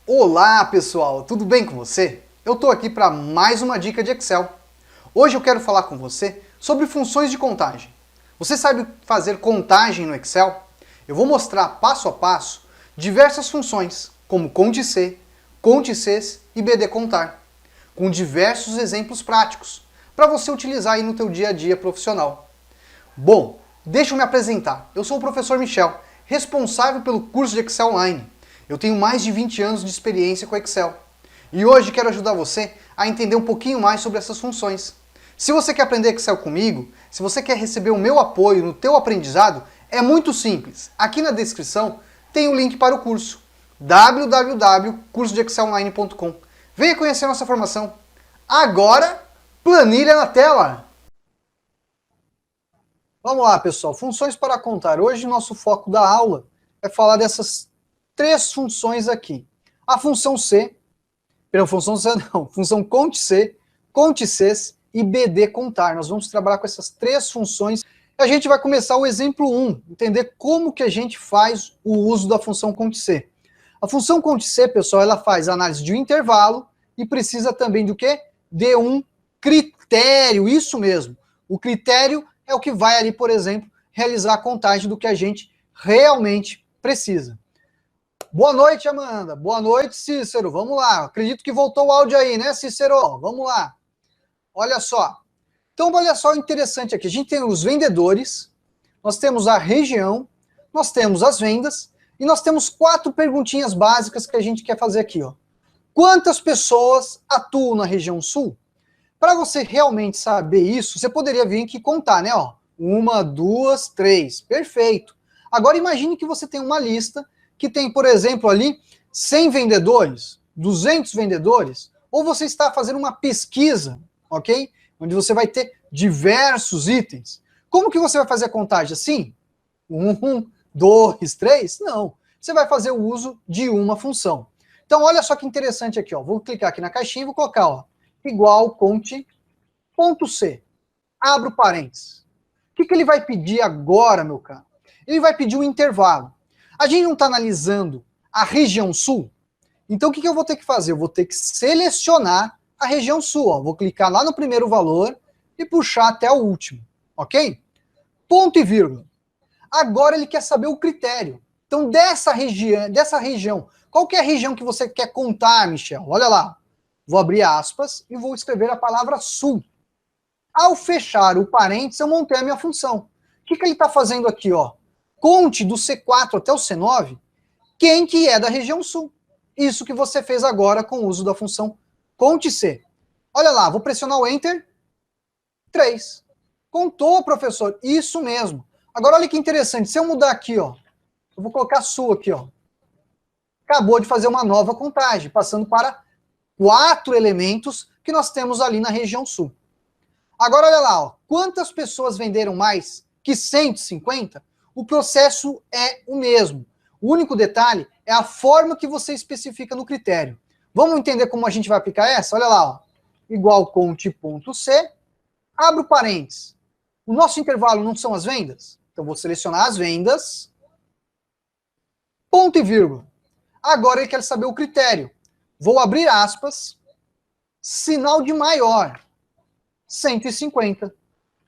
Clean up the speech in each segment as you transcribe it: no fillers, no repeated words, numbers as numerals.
Olá pessoal, tudo bem com você? Eu estou aqui para mais uma dica de Excel. Hoje eu quero falar com você sobre funções de contagem. Você sabe fazer contagem no Excel? Eu vou mostrar passo a passo diversas funções, como Conte C, Conte Cs e BD Contar, com diversos exemplos práticos, para você utilizar aí no teu dia a dia profissional. Bom, deixa eu me apresentar. Eu sou o professor Michel, responsável pelo curso de Excel Online. Eu tenho mais de 20 anos de experiência com Excel. E hoje quero ajudar você a entender um pouquinho mais sobre essas funções. Se você quer aprender Excel comigo, se você quer receber o meu apoio no teu aprendizado, é muito simples. Aqui na descrição tem o link para o curso www.cursodeexcelonline.com. Venha conhecer nossa formação. Agora, planilha na tela! Vamos lá, pessoal. Funções para contar. Hoje nosso foco da aula é falar dessas três funções aqui. A função C, função Conte C, Conte Cs e BD Contar. Nós vamos trabalhar com essas três funções. A gente vai começar o exemplo 1, entender como que a gente faz o uso da função Conte C. A função Conte C, pessoal, ela faz análise de um intervalo e precisa também do quê? De um critério, isso mesmo. O critério é o que vai ali, por exemplo, realizar a contagem do que a gente realmente precisa. Boa noite, Amanda. Boa noite, Cícero. Vamos lá. Acredito que voltou o áudio aí, né, Cícero? Vamos lá. Olha só. Então, olha só o interessante aqui. A gente tem os vendedores, nós temos a região, nós temos as vendas e nós temos 4 perguntinhas básicas que a gente quer fazer aqui, ó. Quantas pessoas atuam na região sul? Para você realmente saber isso, você poderia vir aqui contar, né? Ó, 1, 2, 3. Perfeito. Agora imagine que você tem uma lista que tem, por exemplo, ali 100 vendedores, 200 vendedores, ou você está fazendo uma pesquisa, ok? Onde você vai ter diversos itens. Como que você vai fazer a contagem assim? 1, 2, 3? Não. Você vai fazer o uso de uma função. Então, olha só que interessante aqui, ó. Vou clicar aqui na caixinha e vou colocar, ó, igual conte.c. Abro parênteses. O que ele vai pedir agora, meu caro? Ele vai pedir um intervalo. A gente não está analisando a região sul? Então, o que eu vou ter que fazer? Eu vou ter que selecionar a região sul. Ó. Vou clicar lá no primeiro valor e puxar até o último. Ok? Ponto e vírgula. Agora ele quer saber o critério. Então, dessa região, qual que é a região que você quer contar, Michel? Olha lá. Vou abrir aspas e vou escrever a palavra sul. Ao fechar o parênteses, eu montei a minha função. O que ele está fazendo aqui? Ó? Conte do C4 até o C9 quem que é da região sul. Isso que você fez agora com o uso da função Conte C. Olha lá, vou pressionar o Enter. 3. Contou, professor. Isso mesmo. Agora olha que interessante. Se eu mudar aqui, ó, eu vou colocar sul aqui, ó. Acabou de fazer uma nova contagem, passando para 4 elementos que nós temos ali na região sul. Agora olha lá, ó, quantas pessoas venderam mais que 150? O processo é o mesmo. O único detalhe é a forma que você especifica no critério. Vamos entender como a gente vai aplicar essa? Olha lá, ó, igual conte.c, abro parênteses. O nosso intervalo não são as vendas? Então vou selecionar as vendas, ponto e vírgula. Agora ele quer saber o critério. Vou abrir aspas, sinal de maior, 150.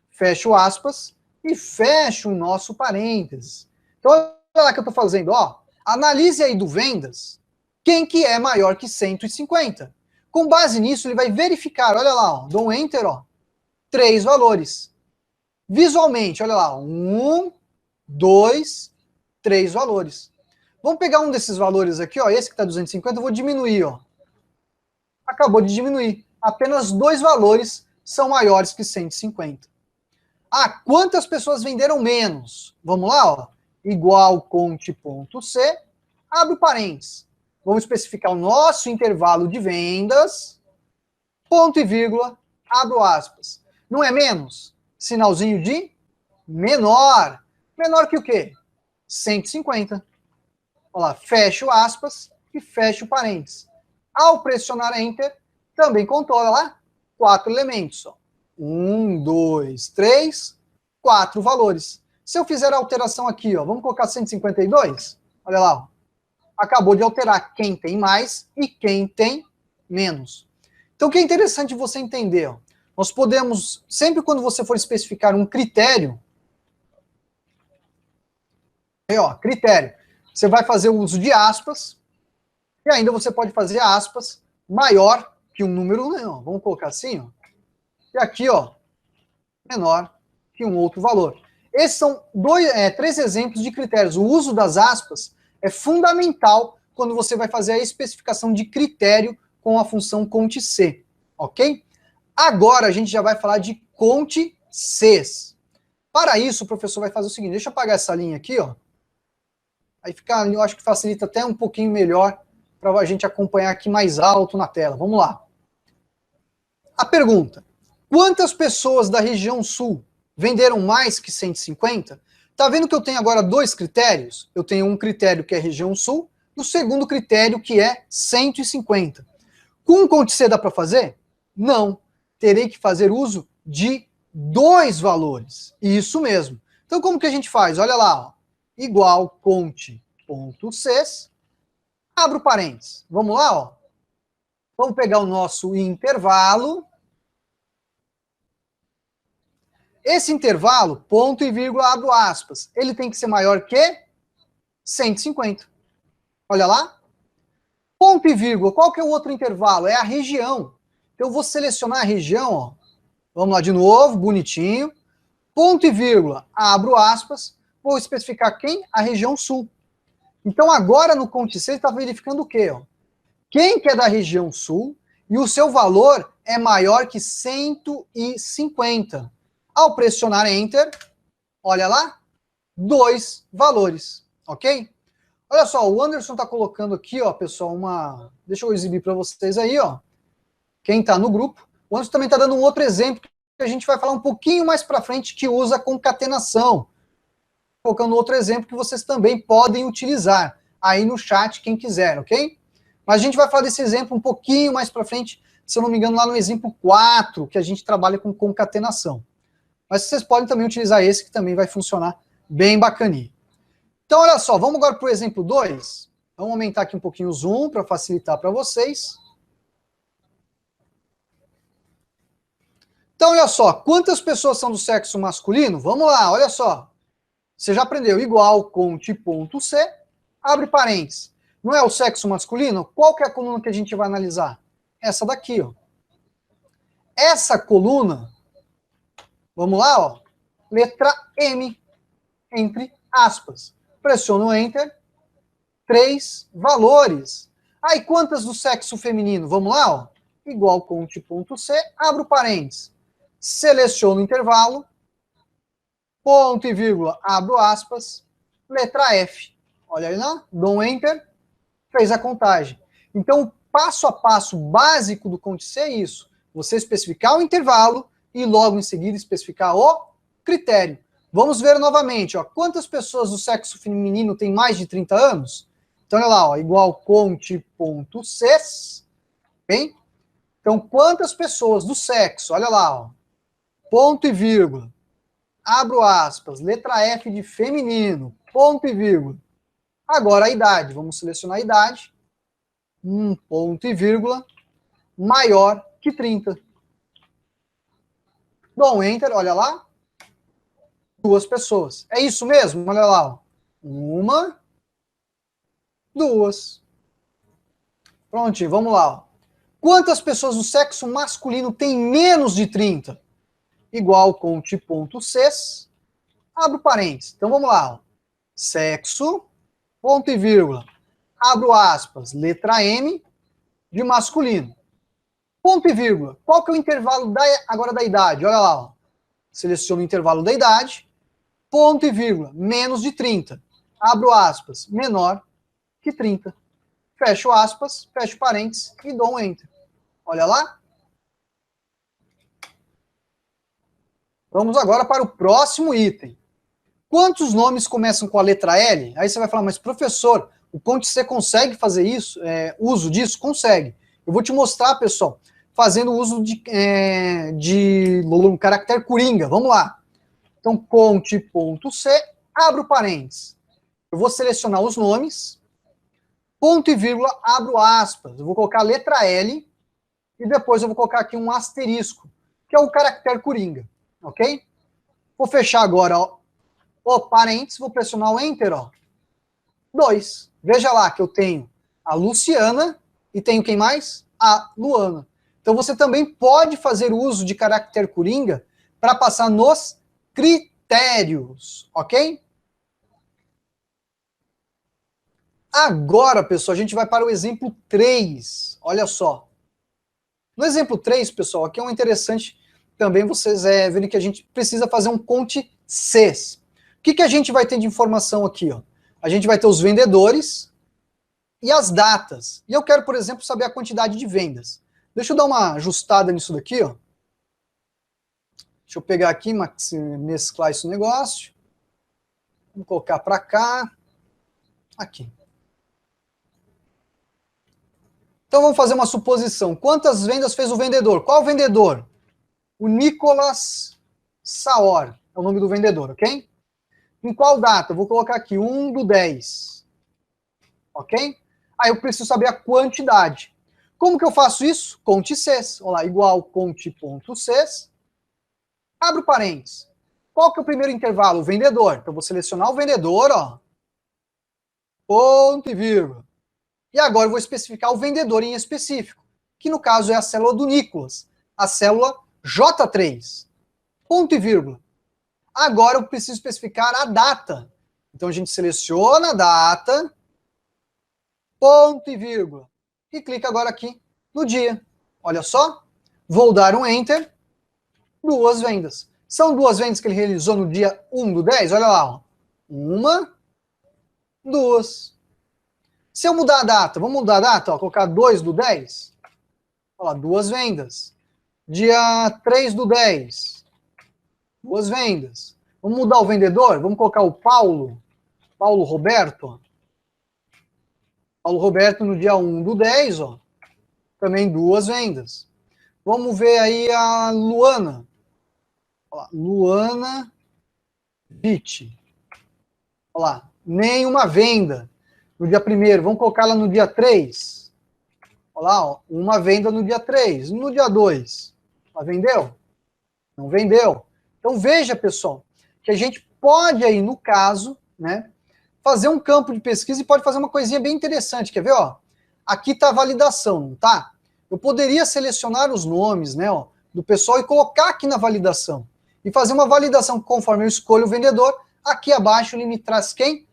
Fecho aspas e fecho o nosso parênteses. Então, olha lá que eu estou fazendo. Ó, analise aí do vendas quem que é maior que 150. Com base nisso, ele vai verificar. Olha lá, ó, dou um Enter, ó, 3 valores. Visualmente, olha lá, 1, 2, 3 valores. Vamos pegar um desses valores aqui, ó, esse que está 250, eu vou diminuir. Ó. Acabou de diminuir. Apenas 2 valores são maiores que 150. Ah, quantas pessoas venderam menos? Vamos lá, ó. Igual conte.c, abre parênteses. Vamos especificar o nosso intervalo de vendas, ponto e vírgula, abro aspas. Não é menos? Sinalzinho de menor. Menor que o quê? 150. Olha lá, fecho aspas e fecho parênteses. Ao pressionar Enter, também contou, olha lá, 4 elementos. Ó. 1, 2, 3, 4 valores. Se eu fizer a alteração aqui, ó, vamos colocar 152? Olha lá. Ó. acabou de alterar quem tem mais e quem tem menos. Então, o que é interessante você entender? Ó, nós podemos, sempre quando você for especificar um critério, aí, ó, critério, você vai fazer o uso de aspas, e ainda você pode fazer aspas maior que um número, né, ó, vamos colocar assim, ó, e aqui, ó, menor que um outro valor. Esses são três exemplos de critérios. O uso das aspas é fundamental quando você vai fazer a especificação de critério com a função conte-c, ok? Agora a gente já vai falar de conte-cs. Para isso, o professor vai fazer o seguinte, deixa eu apagar essa linha aqui, ó. Aí fica, eu acho que facilita até um pouquinho melhor para a gente acompanhar aqui mais alto na tela. Vamos lá. A pergunta: quantas pessoas da região sul venderam mais que 150? Tá vendo que eu tenho agora dois critérios? Eu tenho um critério que é região sul, e o segundo critério que é 150. Com conte-c dá para fazer? Não. Terei que fazer uso de dois valores. Isso mesmo. Então como que a gente faz? Olha lá, ó. Igual conte.cs, abro parênteses. Vamos lá, ó. Vamos pegar o nosso intervalo. Esse intervalo, ponto e vírgula, abro aspas, ele tem que ser maior que 150. Olha lá. Ponto e vírgula, qual que é o outro intervalo? É a região. Então eu vou selecionar a região, ó. Vamos lá de novo, bonitinho. Ponto e vírgula, abro aspas, vou especificar quem? A região sul. Então agora no conte-c ele está verificando o quê? Ó? Quem que é da região sul e o seu valor é maior que 150. Ao pressionar Enter, olha lá, dois valores, ok? Olha só, o Anderson está colocando aqui, ó, pessoal, deixa eu exibir para vocês aí, ó. Quem está no grupo. O Anderson também está dando um outro exemplo que a gente vai falar um pouquinho mais para frente que usa concatenação. Colocando outro exemplo que vocês também podem utilizar aí no chat, quem quiser, ok? Mas a gente vai falar desse exemplo um pouquinho mais para frente, se eu não me engano, lá no exemplo 4, que a gente trabalha com concatenação. Mas vocês podem também utilizar esse, que também vai funcionar bem bacaninha. Então, olha só, vamos agora para o exemplo 2. Vamos aumentar aqui um pouquinho o zoom para facilitar para vocês. Então, olha só, quantas pessoas são do sexo masculino? Vamos lá, olha só. Você já aprendeu igual conte.c, abre parênteses. Não é o sexo masculino? Qual que é a coluna que a gente vai analisar? Essa daqui, ó. Essa coluna, vamos lá, ó. Letra M, entre aspas. Pressiono Enter, 3 valores. Aí, quantas do sexo feminino? Vamos lá, ó. Igual conte.c, abro parênteses. Seleciono o intervalo, ponto e vírgula, abro aspas, letra F. Olha aí lá, dou um Enter, fez a contagem. Então, o passo a passo básico do conte-c é isso. Você especificar o intervalo e logo em seguida especificar o critério. Vamos ver novamente, ó, quantas pessoas do sexo feminino têm mais de 30 anos? Então, olha lá, ó, igual conte.c, bem? Então, quantas pessoas do sexo, olha lá, ó, ponto e vírgula, abro aspas, letra F de feminino, ponto e vírgula. Agora a idade, vamos selecionar a idade, ponto e vírgula, maior que 30. Dou um Enter, olha lá, 2 pessoas. É isso mesmo? Olha lá, ó. 1, 2. Prontinho, vamos lá, ó. Quantas pessoas do sexo masculino têm menos de 30? Igual conte.c, abro parênteses. Então vamos lá, ó. Sexo, ponto e vírgula, abro aspas, letra M de masculino. Ponto e vírgula. Qual que é o intervalo agora da idade? Olha lá, ó. Seleciono o intervalo da idade, ponto e vírgula, menos de 30. Abro aspas, menor que 30. Fecho aspas, fecho parênteses e dou um Enter. Olha lá. Vamos agora para o próximo item. Quantos nomes começam com a letra L? Aí você vai falar, mas professor, o conte-c consegue fazer isso, uso disso? Consegue. Eu vou te mostrar, pessoal, fazendo uso de um caractere coringa. Vamos lá. Então, conte.c, abro parênteses. Eu vou selecionar os nomes, ponto e vírgula, abro aspas. Eu vou colocar a letra L e depois eu vou colocar aqui um asterisco, que é o caractere coringa, ok? Vou fechar agora, ó, o parênteses, vou pressionar o Enter, ó. 2. Veja lá que eu tenho a Luciana e tenho quem mais? A Luana. Então você também pode fazer uso de caractere coringa para passar nos critérios, ok? Agora, pessoal, a gente vai para o exemplo 3. Olha só. No exemplo 3, pessoal, aqui é um interessante também vocês verem que a gente precisa fazer um conte Cs. O que a gente vai ter de informação aqui? Ó? A gente vai ter os vendedores e as datas. E eu quero, por exemplo, saber a quantidade de vendas. Deixa eu dar uma ajustada nisso daqui. Ó. Deixa eu pegar aqui, mesclar esse negócio. Vamos colocar para cá. Aqui. Então vamos fazer uma suposição. Quantas vendas fez o vendedor? Qual vendedor? O Nicolas Saor. É o nome do vendedor, ok? Em qual data? Eu vou colocar aqui 1/10. Ok? Aí eu preciso saber a quantidade. Como que eu faço isso? Conte Cs. Olha lá, igual conte.cs. Abro parênteses. Qual que é o primeiro intervalo? O vendedor. Então eu vou selecionar o vendedor, ó. Ponto e vírgula. E agora eu vou especificar o vendedor em específico, que no caso é a célula do Nicolas, a célula J3. Ponto e vírgula. Agora eu preciso especificar a data. Então a gente seleciona a data, ponto e vírgula. E clica agora aqui no dia. Olha só. Vou dar um Enter. 2 vendas. São 2 vendas que ele realizou no dia 1/10. Olha lá. Ó. 1, 2. Se eu mudar a data, vamos mudar a data, ó, colocar 2/10. Olha lá, 2 vendas. Dia 3/10. 2 vendas. Vamos mudar o vendedor? Vamos colocar o Paulo. Paulo Roberto. Paulo Roberto no dia 1/10, ó. Também 2 vendas. Vamos ver aí a Luana. Olha lá, Luana Vitti. Olha lá, nenhuma venda no dia 1º. Vamos colocar ela no dia 3. Olha lá, ó, uma venda no dia 3. No dia 2. Ela vendeu? Não vendeu. Então veja, pessoal, que a gente pode aí, no caso, né, fazer um campo de pesquisa e pode fazer uma coisinha bem interessante. Quer ver? Ó? Aqui está a validação, não tá? Eu poderia selecionar os nomes, né, ó, do pessoal e colocar aqui na validação. E fazer uma validação conforme eu escolho o vendedor. Aqui abaixo ele me traz quem?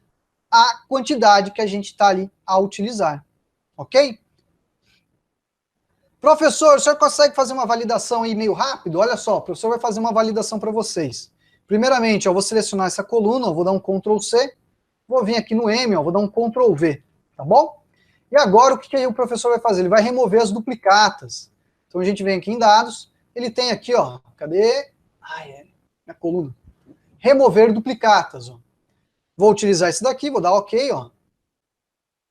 A quantidade que a gente está ali a utilizar. Ok? Professor, o senhor consegue fazer uma validação aí meio rápido? Olha só, o professor vai fazer uma validação para vocês. Primeiramente, eu vou selecionar essa coluna, eu vou dar um Ctrl C, vou vir aqui no M, ó, vou dar um Ctrl V, tá bom? E agora o que o professor vai fazer? Ele vai remover as duplicatas. Então a gente vem aqui em dados, ele tem aqui, ó, cadê? Minha coluna. Remover duplicatas, ó. Vou utilizar esse daqui, vou dar OK, ó.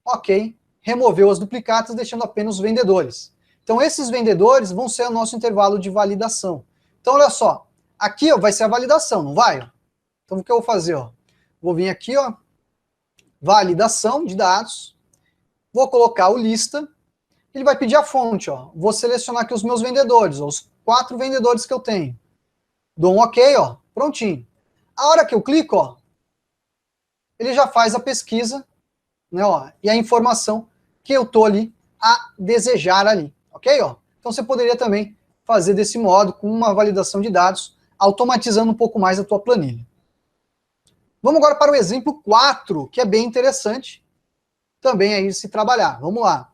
OK, removeu as duplicatas, deixando apenas os vendedores. Então esses vendedores vão ser o nosso intervalo de validação. Então olha só, aqui ó, vai ser a validação, não vai? Então o que eu vou fazer? Ó? Vou vir aqui, ó, validação de dados, vou colocar o lista, ele vai pedir a fonte, ó. Vou selecionar aqui os meus vendedores, ó, os 4 vendedores que eu tenho. Dou um OK, ó, prontinho. A hora que eu clico, ó, ele já faz a pesquisa, né, ó, e a informação que eu tô ali a desejar ali, ok? Ó? Então você poderia também fazer desse modo, com uma validação de dados, automatizando um pouco mais a tua planilha. Vamos agora para o exemplo 4, que é bem interessante também aí se trabalhar. Vamos lá.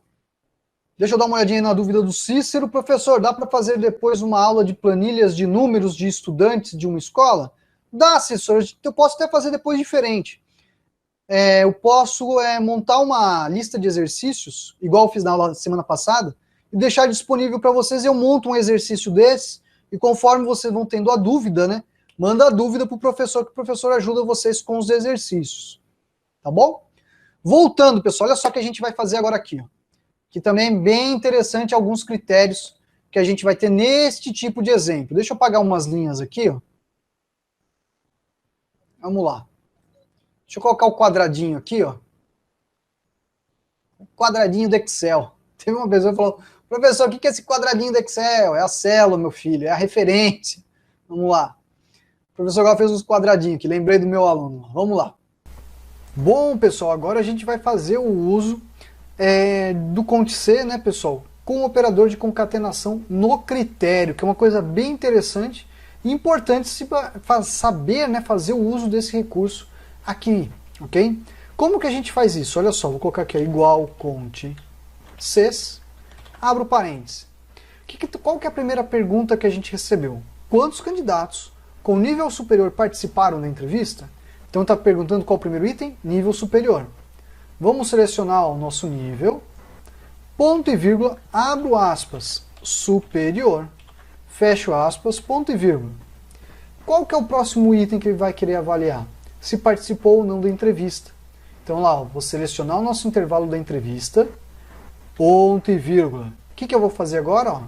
Deixa eu dar uma olhadinha na dúvida do Cícero. Professor, dá para fazer depois uma aula de planilhas de números de estudantes de uma escola? Dá, Cícero. Eu posso até fazer depois diferente. Eu posso montar uma lista de exercícios, igual eu fiz na aula semana passada, e deixar disponível para vocês. Eu monto um exercício desse, e conforme vocês vão tendo a dúvida, né, manda a dúvida para o professor, que o professor ajuda vocês com os exercícios. Tá bom? Voltando, pessoal, olha só o que a gente vai fazer agora aqui. Ó, que também é bem interessante alguns critérios que a gente vai ter neste tipo de exemplo. Deixa eu apagar umas linhas aqui. Ó. Vamos lá. Deixa eu colocar o quadradinho aqui, ó. quadradinho do Excel. Teve uma pessoa que falou, professor, o que é esse quadradinho do Excel? É a célula, meu filho, é a referência. Vamos lá. O professor agora fez uns quadradinhos aqui, lembrei do meu aluno. Vamos lá. Bom, pessoal, agora a gente vai fazer o uso do Conte-C, né, pessoal, com o operador de concatenação no critério, que é uma coisa bem interessante e importante se saber, né, fazer o uso desse recurso aqui, ok? Como que a gente faz isso? Olha só, vou colocar aqui igual Conte-C, abro parênteses. Qual que é a primeira pergunta que a gente recebeu? Quantos candidatos com nível superior participaram da entrevista? Então está perguntando qual o primeiro item? Nível superior. Vamos selecionar o nosso nível, ponto e vírgula, abro aspas, superior, fecho aspas, ponto e vírgula. Qual que é o próximo item que ele vai querer avaliar? Se participou ou não da entrevista. Então lá, vou selecionar o nosso intervalo da entrevista, ponto e vírgula. O que eu vou fazer agora? Ó?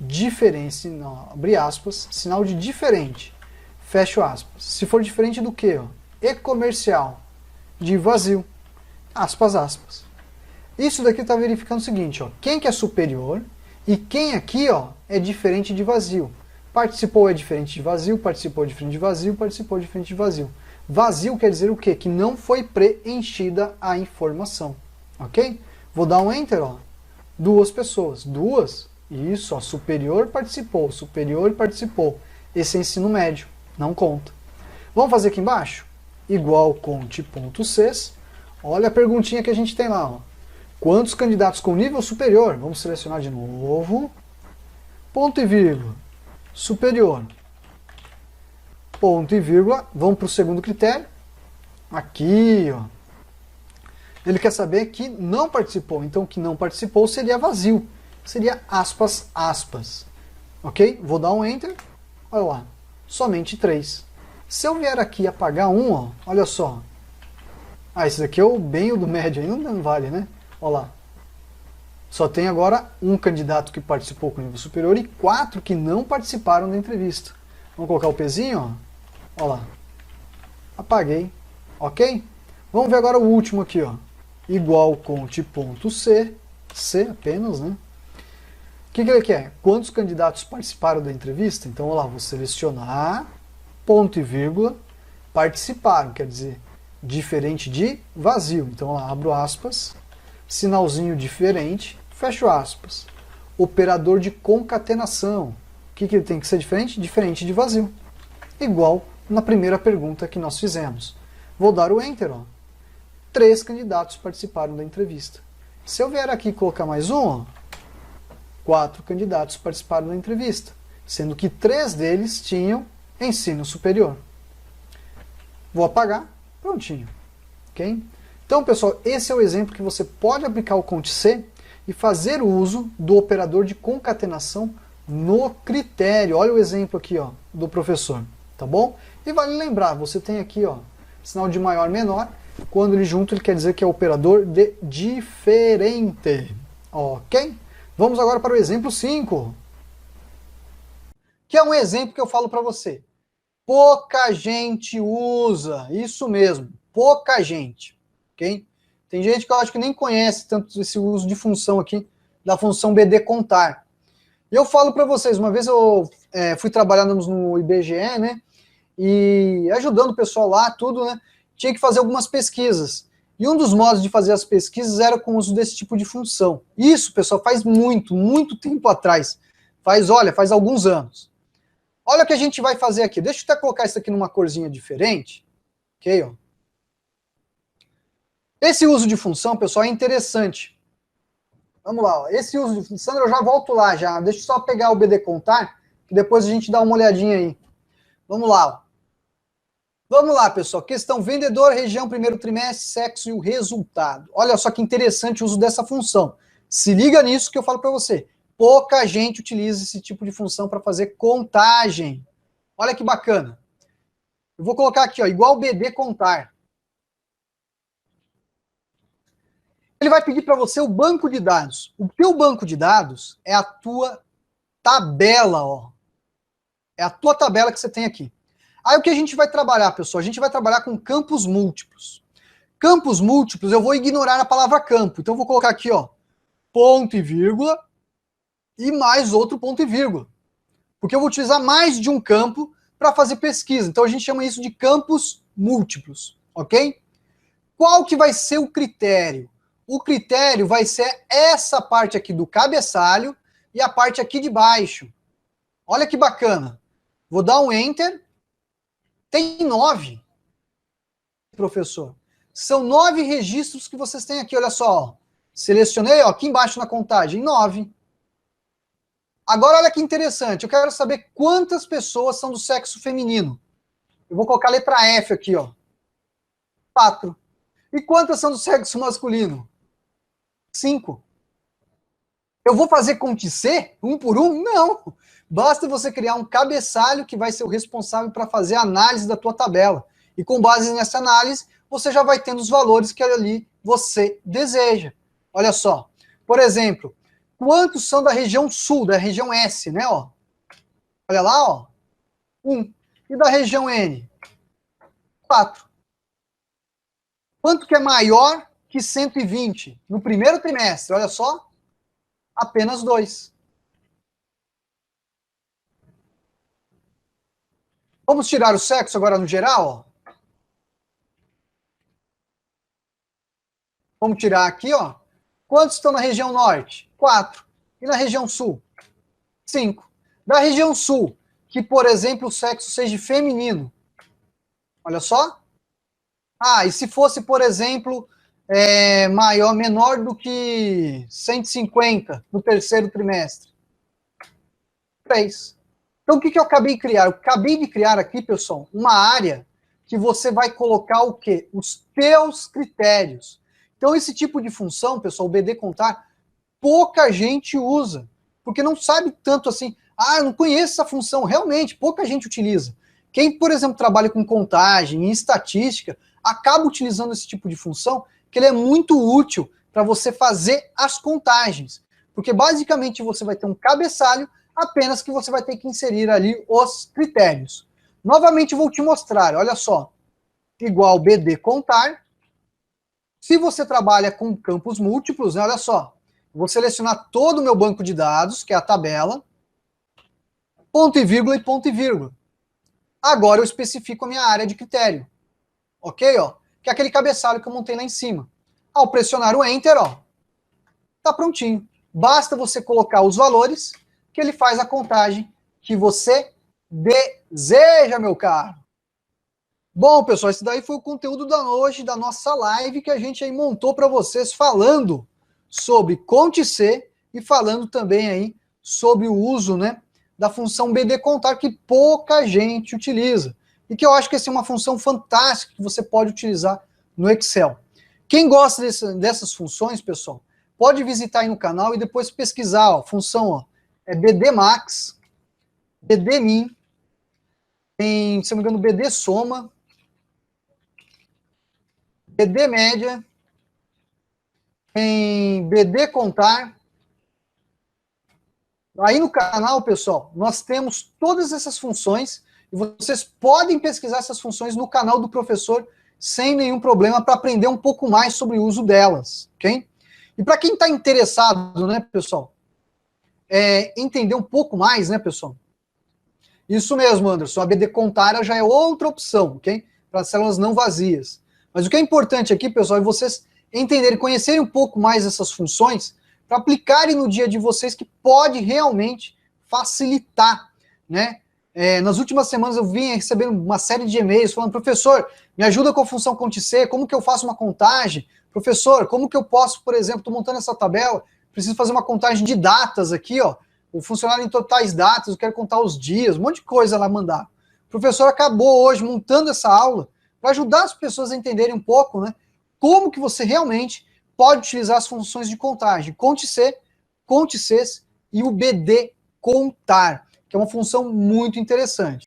Diferença, abrir aspas, sinal de diferente, fecho aspas. Se for diferente do que? E-comercial, de vazio, aspas, aspas. Isso daqui está verificando o seguinte, ó, quem que é superior e quem aqui ó, é diferente de vazio. Participou é diferente de vazio, participou é diferente de vazio, participou é diferente de vazio. Vazio quer dizer o quê? Que não foi preenchida a informação, ok? Vou dar um Enter, ó. Duas pessoas, duas, isso, ó, superior participou. Esse é ensino médio, não conta. Vamos fazer aqui embaixo? Igual Conte.C. Olha a perguntinha que a gente tem lá, ó. Quantos candidatos com nível superior? Vamos selecionar de novo. Ponto e vírgula. Superior. Ponto e vírgula. Vamos para o segundo critério. Aqui, ó. Ele quer saber que não participou. Então, que não participou seria vazio. Seria aspas, aspas. Ok? Vou dar um Enter. Olha lá. Somente 3. Se eu vier aqui apagar um, ó, olha só. Ah, esse daqui é o bem ou do médio. Aí não vale, né? Olha lá. Só tem agora um candidato que participou com nível superior e 4 que não participaram da entrevista. Vamos colocar o pezinho, ó. Olha lá. Apaguei. Ok? Vamos ver agora o último aqui, ó. Igual Conte.C. C apenas, né? O que ele quer? Quantos candidatos participaram da entrevista? Então, olha lá, vou selecionar, ponto e vírgula, participaram, quer dizer, diferente de vazio. Então, olha lá, abro aspas, sinalzinho diferente, fecho aspas. Operador de concatenação. O que ele tem que ser diferente? Diferente de vazio. Igual na primeira pergunta que nós fizemos. Vou dar o Enter, ó. 3 candidatos participaram da entrevista. Se eu vier aqui e colocar mais um, ó, 4 candidatos participaram da entrevista, sendo que 3 deles tinham ensino superior. Vou apagar, prontinho. Okay? Então, pessoal, esse é o exemplo que você pode aplicar o Conte-C e fazer o uso do operador de concatenação no critério. Olha o exemplo aqui, ó, do professor, tá bom? E vale lembrar, você tem aqui, ó, sinal de maior, menor. Quando ele junto, ele quer dizer que é operador de diferente. Ok? Vamos agora para o exemplo 5. Que é um exemplo que eu falo para você. Pouca gente usa. Isso mesmo, pouca gente. Ok? Tem gente que eu acho que nem conhece tanto esse uso de função aqui, da função BD contar. E eu falo para vocês, uma vez eu fui trabalhar no IBGE, né? E ajudando o pessoal lá, tudo, né? Tinha que fazer algumas pesquisas. E um dos modos de fazer as pesquisas era com o uso desse tipo de função. Isso, pessoal, faz muito, muito tempo atrás. Faz alguns anos. Olha o que a gente vai fazer aqui. Deixa eu até colocar isso aqui numa corzinha diferente. Ok, ó. Esse uso de função, pessoal, é interessante. Vamos lá, ó. Esse uso de função, eu já volto lá já. Deixa eu só pegar o BD contar, que depois a gente dá uma olhadinha aí. Vamos lá, ó. Vamos lá, pessoal. Questão vendedor, região, primeiro trimestre, sexo e o resultado. Olha só que interessante o uso dessa função. Se liga nisso que eu falo para você. Pouca gente utiliza esse tipo de função para fazer contagem. Olha que bacana. Eu vou colocar aqui, ó, igual BD contar. Ele vai pedir para você o banco de dados. O teu banco de dados é a tua tabela, ó. É a tua tabela que você tem aqui. Aí o que a gente vai trabalhar, pessoal? A gente vai trabalhar com campos múltiplos. Campos múltiplos, eu vou ignorar a palavra campo. Então, eu vou colocar aqui, ó, ponto e vírgula, e mais outro ponto e vírgula. Porque eu vou utilizar mais de um campo para fazer pesquisa. Então, a gente chama isso de campos múltiplos, ok? Qual que vai ser o critério? O critério vai ser essa parte aqui do cabeçalho e a parte aqui de baixo. Olha que bacana. Vou dar um Enter. Tem 9, professor. São 9 registros que vocês têm aqui, olha só. Ó. Selecionei, ó, aqui embaixo na contagem, 9. Agora, olha que interessante. Eu quero saber quantas pessoas são do sexo feminino. Eu vou colocar a letra F aqui, ó. 4. E quantas são do sexo masculino? 5. Eu vou fazer CTRL+C, um por um? Não. Basta você criar um cabeçalho que vai ser o responsável para fazer a análise da tua tabela. E com base nessa análise, você já vai tendo os valores que ali você deseja. Olha só. Por exemplo, quantos são da região sul, da região S, né? Ó. Olha lá, ó. 1. E da região N? 4. Quanto que é maior que 120? No primeiro trimestre, olha só. Apenas 2. Vamos tirar o sexo agora no geral? Ó. Vamos tirar aqui, ó. Quantos estão na região norte? 4. E na região sul? 5. Da região sul, que, por exemplo, o sexo seja feminino. Olha só. Ah, e se fosse, por exemplo, menor do que 150 no terceiro trimestre? 3. Então, o que eu acabei de criar? Eu acabei de criar aqui, pessoal, uma área que você vai colocar o quê? Os teus critérios. Então, esse tipo de função, pessoal, o BD contar, pouca gente usa, porque não sabe tanto assim, eu não conheço essa função, realmente, pouca gente utiliza. Quem, por exemplo, trabalha com contagem, em estatística, acaba utilizando esse tipo de função, que ele é muito útil para você fazer as contagens, porque basicamente você vai ter um cabeçalho, apenas que você vai ter que inserir ali os critérios. Novamente vou te mostrar, olha só, igual BD contar. Se você trabalha com campos múltiplos, né, olha só, vou selecionar todo o meu banco de dados, que é a tabela, ponto e vírgula e ponto e vírgula. Agora eu especifico a minha área de critério, ok? Ó, que é aquele cabeçalho que eu montei lá em cima. Ao pressionar o Enter, ó, tá prontinho. Basta você colocar os valores que ele faz a contagem que você deseja, meu caro. Bom, pessoal, esse daí foi o conteúdo da hoje, da nossa live, que a gente aí montou para vocês, falando sobre CTRL+C e falando também aí sobre o uso, né, da função BD contar, que pouca gente utiliza. E que eu acho que essa é uma função fantástica que você pode utilizar no Excel. Quem gosta dessas funções, pessoal, pode visitar aí no canal e depois pesquisar, ó, função, ó, é BD Max, BD Min, tem, se não me engano, BD Soma, BD Média, tem BD Contar. Aí no canal, pessoal, nós temos todas essas funções e vocês podem pesquisar essas funções no canal do professor sem nenhum problema para aprender um pouco mais sobre o uso delas, ok? E para quem está interessado, né, pessoal, entender um pouco mais, né, pessoal? Isso mesmo, Anderson, a BD Contar já é outra opção, ok? Para células não vazias. Mas o que é importante aqui, pessoal, é vocês entenderem, conhecerem um pouco mais essas funções para aplicarem no dia de vocês, que pode realmente facilitar, né? Nas últimas semanas eu vim recebendo uma série de e-mails falando, professor, me ajuda com a função CTRL+C, como que eu faço uma contagem? Professor, como que eu posso, por exemplo, estou montando essa tabela, preciso fazer uma contagem de datas aqui, ó, o funcionário em totais datas, eu quero contar os dias, um monte de coisa lá mandar. O professor acabou hoje montando essa aula para ajudar as pessoas a entenderem um pouco, né, como que você realmente pode utilizar as funções de contagem, CTRL+C, CTRL+C e o BD contar, que é uma função muito interessante.